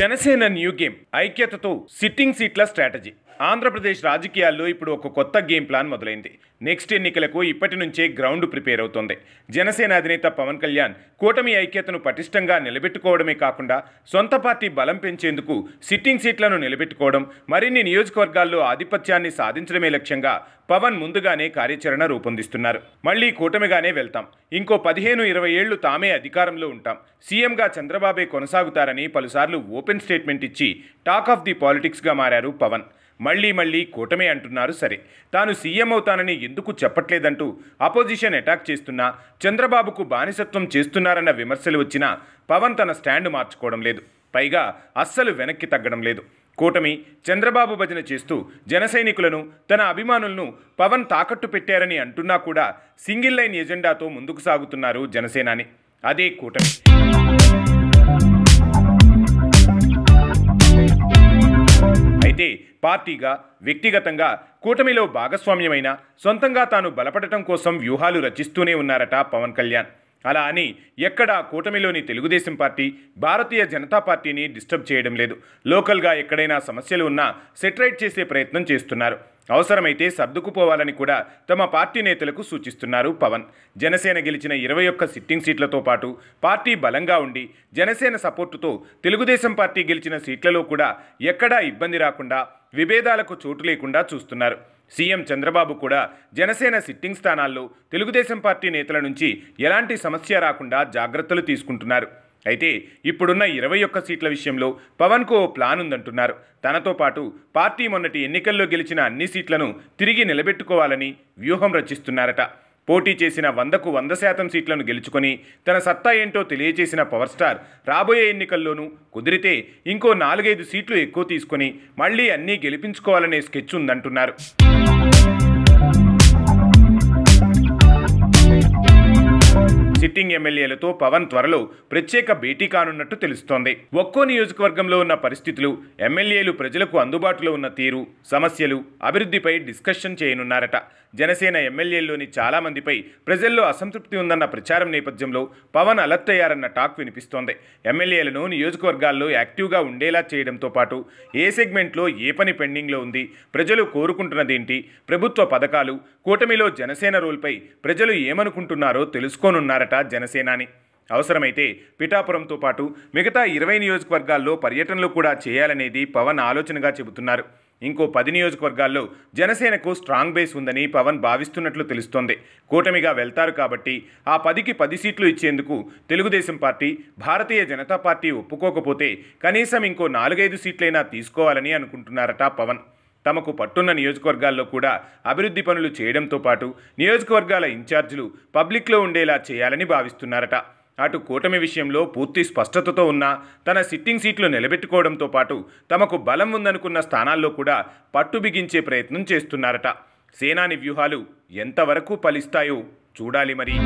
Janasena new game ఐక్యతతో sitting సీట్ల strategy. Andhra Pradesh రాజకీయాల్లో ఇప్పుడు ఒక కొత్త గేమ్ ప్లాన్ మొదలైంది. నెక్స్ట్ ఎన్నికలకు ఇప్పటి నుంచే గ్రౌండ్ ప్రిపేర్ అవుతోంది. జనసేన అధినేత పవన్ కళ్యాణ్ కూటమి ఐక్యతను పటిష్టంగా నిలబెట్టుకోవడమే కాకుండా సొంత పార్టీ బలం పెంచేందుకు సిట్టింగ్ సీట్లను నిలబెట్టుకోవడం, మరిన్ని నియోజకవర్గాల్లో ఆధిపత్యాన్ని సాధించడమే లక్ష్యంగా పవన్ ముందుగానే కార్యాచరణ రూపొందిస్తున్నారు. మళ్లీ కూటమిగానే వెళ్తాం, ఇంకో 15-20 ఏళ్లు తామే అధికారంలో ఉంటాం, సీఎంగా చంద్రబాబే కొనసాగుతారని పలుసార్లు ఓపెన్ స్టేట్మెంట్ ఇచ్చి టాక్ ఆఫ్ ది పాలిటిక్స్గా మారారు పవన్. మళ్లీ కూటమే అంటున్నారు. సరే, తాను సీఎం అవుతానని ఎందుకు చెప్పట్లేదంటూ అపోజిషన్ అటాక్ చేస్తున్నా, చంద్రబాబుకు బానిసత్వం చేస్తున్నారన్న విమర్శలు వచ్చినా పవన్ తన స్టాండ్ మార్చుకోవడం లేదు. పైగా అస్సలు వెనక్కి తగ్గడం లేదు. కూటమి, చంద్రబాబు భజన చేస్తూ జన సైనికులను, తన అభిమానులను పవన్ తాకట్టు పెట్టారని అంటున్నా కూడా సింగిల్ లైన్ ఎజెండాతో ముందుకు సాగుతున్నారు జనసేనాని. అదే కూటమి. అయితే పార్టీగా, వ్యక్తిగతంగా కూటమిలో భాగస్వామ్యమైన సొంతంగా తాను బలపడటం కోసం వ్యూహాలు రచిస్తూనే ఉన్నారట పవన్ కళ్యాణ్. అలా అని ఎక్కడా కూటమిలోని తెలుగుదేశం పార్టీ, భారతీయ జనతా పార్టీని డిస్టర్బ్ చేయడం లేదు. లోకల్గా ఎక్కడైనా సమస్యలు ఉన్నా సెటరైట్ చేసే ప్రయత్నం చేస్తున్నారు. అవసరమైతే సర్దుకుపోవాలని కూడా తమ పార్టీ నేతలకు సూచిస్తున్నారు పవన్. జనసేన గెలిచిన 21 సిట్టింగ్ సీట్లతో పాటు పార్టీ బలంగా ఉండి జనసేన సపోర్టుతో తెలుగుదేశం పార్టీ గెలిచిన సీట్లలో కూడా ఎక్కడా ఇబ్బంది రాకుండా, విభేదాలకు చోటు లేకుండా చూస్తున్నారు. సీఎం చంద్రబాబు కూడా జనసేన సిట్టింగ్ స్థానాల్లో తెలుగుదేశం పార్టీ నేతల నుంచి ఎలాంటి సమస్య రాకుండా జాగ్రత్తలు తీసుకుంటున్నారు. అయితే ఇప్పుడున్న 21 సీట్ల విషయంలో పవన్కు ఓ ప్లాన్ ఉందంటున్నారు. తనతో పాటు పార్టీ మొన్నటి ఎన్నికల్లో గెలిచిన అన్ని సీట్లను తిరిగి నిలబెట్టుకోవాలని వ్యూహం రచిస్తున్నారట. పోటీ చేసిన 100కు 100% సీట్లను గెలుచుకొని తన సత్తా ఏంటో తెలియజేసిన పవర్ స్టార్ రాబోయే ఎన్నికల్లోనూ కుదిరితే ఇంకో 4-5 సీట్లు ఎక్కువ తీసుకొని మళ్లీ అన్నీ గెలిపించుకోవాలనే స్కెచ్ ఉందంటున్నారు. సిట్టింగ్ ఎమ్మెల్యేలతో పవన్ త్వరలో ప్రత్యేక భేటీ కానున్నట్టు తెలుస్తోంది. ఒక్కో నియోజకవర్గంలో ఉన్న పరిస్థితులు, ఎమ్మెల్యేలు ప్రజలకు అందుబాటులో ఉన్న తీరు, సమస్యలు, అభివృద్ధిపై డిస్కషన్ చేయనున్నారట. జనసేన ఎమ్మెల్యేల్లోని చాలా మందిపై ప్రజల్లో అసంతృప్తి ఉందన్న ప్రచారం నేపథ్యంలో పవన్ అలర్ట్ అయ్యారన్న టాక్ వినిపిస్తోంది. ఎమ్మెల్యేలను నియోజకవర్గాల్లో యాక్టివ్గా ఉండేలా చేయడంతో పాటు ఏ సెగ్మెంట్లో ఏ పని పెండింగ్లో ఉంది, ప్రజలు కోరుకుంటున్నదేంటి, ప్రభుత్వ పథకాలు, కూటమిలో జనసేన రోల్పై ప్రజలు ఏమనుకుంటున్నారో తెలుసుకోనున్నారట జనసేనాని. అవసరమైతే పిఠాపురంతో పాటు మిగతా 20 నియోజకవర్గాల్లో పర్యటనలు కూడా చేయాలనేది పవన్ ఆలోచనగా చెబుతున్నారు. ఇంకో 10 నియోజకవర్గాల్లో జనసేనకు స్ట్రాంగ్ బేస్ ఉందని పవన్ భావిస్తున్నట్లు తెలుస్తోంది. కూటమిగా వెళ్తారు కాబట్టి ఆ 10కి 10 సీట్లు ఇచ్చేందుకు తెలుగుదేశం పార్టీ, భారతీయ జనతా పార్టీ ఒప్పుకోకపోతే కనీసం ఇంకో 4-5 సీట్లైనా తీసుకోవాలని అనుకుంటున్నారట పవన్. తమకు పట్టున్న నియోజకవర్గాల్లో కూడా అభివృద్ధి పనులు చేయడంతో పాటు నియోజకవర్గాల ఇన్ఛార్జీలు పబ్లిక్లో ఉండేలా చేయాలని భావిస్తున్నారట. అటు కూటమి విషయంలో పూర్తి స్పష్టతతో ఉన్న తన సిట్టింగ్ సీట్లు నిలబెట్టుకోవడంతో పాటు తమకు బలం ఉందనుకున్న స్థానాల్లో కూడా పట్టు బిగించే ప్రయత్నం చేస్తున్నారట. సేనాని వ్యూహాలు ఎంతవరకు ఫలిస్తాయో చూడాలి మరి.